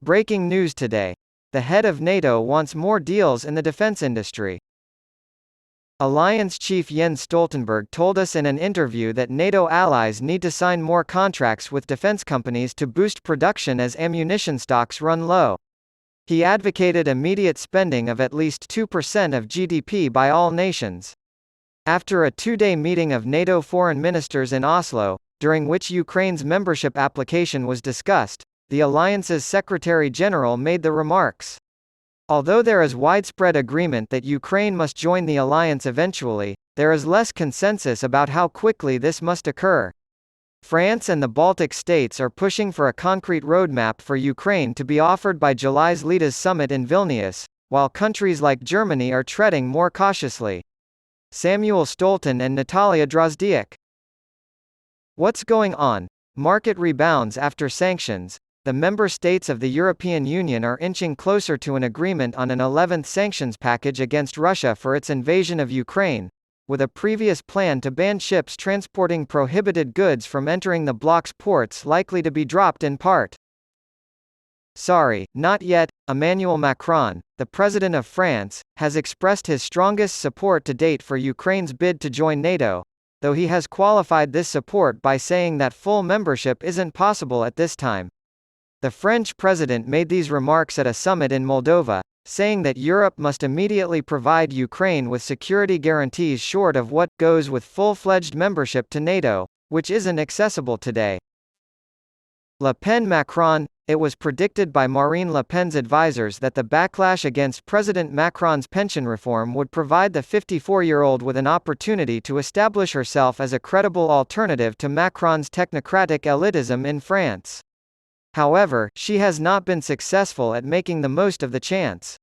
Breaking news today. The head of NATO wants more deals in the defense industry. Alliance chief Jens Stoltenberg told us in an interview that NATO allies need to sign more contracts with defense companies to boost production as ammunition stocks run low. He advocated immediate spending of at least 2% of GDP by all nations. After a two-day meeting of NATO foreign ministers in Oslo, during which Ukraine's membership application was discussed, the alliance's Secretary-General made the remarks. Although there is widespread agreement that Ukraine must join the alliance eventually, there is less consensus about how quickly this must occur. France and the Baltic states are pushing for a concrete roadmap for Ukraine to be offered by July's Leaders Summit in Vilnius, while countries like Germany are treading more cautiously. Samuel Stolten and Natalia Drozdiak. What's going on? Market rebounds after sanctions. The member states of the European Union are inching closer to an agreement on an 11th sanctions package against Russia for its invasion of Ukraine, with a previous plan to ban ships transporting prohibited goods from entering the bloc's ports likely to be dropped in part. Sorry, not yet. Emmanuel Macron, the president of France, has expressed his strongest support to date for Ukraine's bid to join NATO, though he has qualified this support by saying that full membership isn't possible at this time. The French president made these remarks at a summit in Moldova, saying that Europe must immediately provide Ukraine with security guarantees short of what goes with full-fledged membership to NATO, which isn't accessible today. Le Pen-Macron. It was predicted by Marine Le Pen's advisors that the backlash against President Macron's pension reform would provide the 54-year-old with an opportunity to establish herself as a credible alternative to Macron's technocratic elitism in France. However, she has not been successful at making the most of the chance.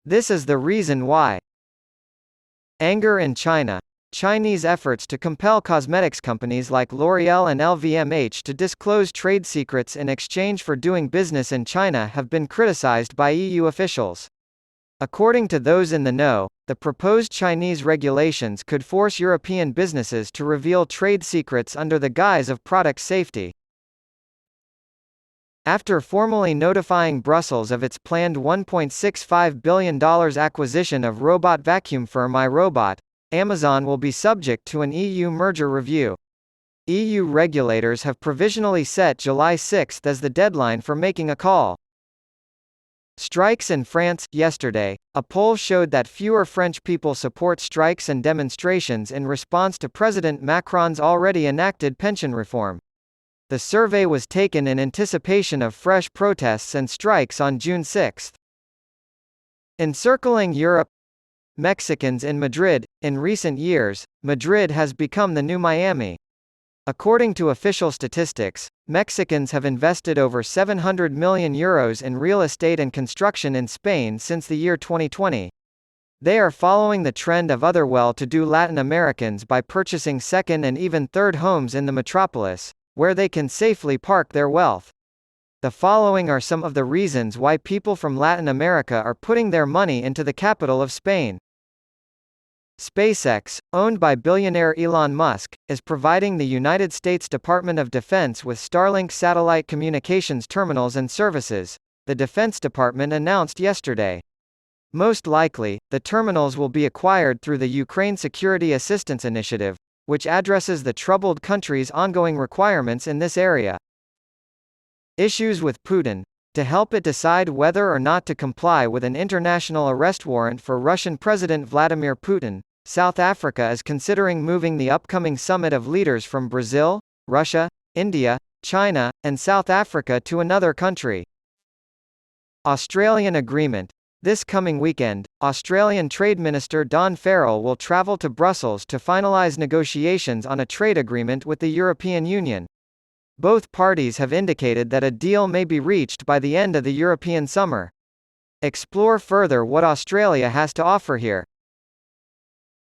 This is the reason why. Anger in China. Chinese efforts to compel cosmetics companies like L'Oréal and LVMH to disclose trade secrets in exchange for doing business in China have been criticized by EU officials. According to those in the know, the proposed Chinese regulations could force European businesses to reveal trade secrets under the guise of product safety. After formally notifying Brussels of its planned $1.65 billion acquisition of robot vacuum firm iRobot, Amazon will be subject to an EU merger review. EU regulators have provisionally set July 6 as the deadline for making a call. Strikes in France. Yesterday, a poll showed that fewer French people support strikes and demonstrations in response to President Macron's already enacted pension reform. The survey was taken in anticipation of fresh protests and strikes on June 6. Encircling Europe. Mexicans in Madrid. In recent years, Madrid has become the new Miami. According to official statistics, Mexicans have invested over €700 million in real estate and construction in Spain since the year 2020. They are following the trend of other well-to-do Latin Americans by purchasing second and even third homes in the metropolis, where they can safely park their wealth. The following are some of the reasons why people from Latin America are putting their money into the capital of Spain. SpaceX, owned by billionaire Elon Musk, is providing the United States Department of Defense with Starlink satellite communications terminals and services, the Defense Department announced yesterday. Most likely, the terminals will be acquired through the Ukraine Security Assistance Initiative, which addresses the troubled country's ongoing requirements in this area. Issues with Putin. To help it decide whether or not to comply with an international arrest warrant for Russian President Vladimir Putin, South Africa is considering moving the upcoming summit of leaders from Brazil, Russia, India, China, and South Africa to another country. Australian agreement. This coming weekend, Australian Trade Minister Don Farrell will travel to Brussels to finalise negotiations on a trade agreement with the European Union. Both parties have indicated that a deal may be reached by the end of the European summer. Explore further what Australia has to offer here.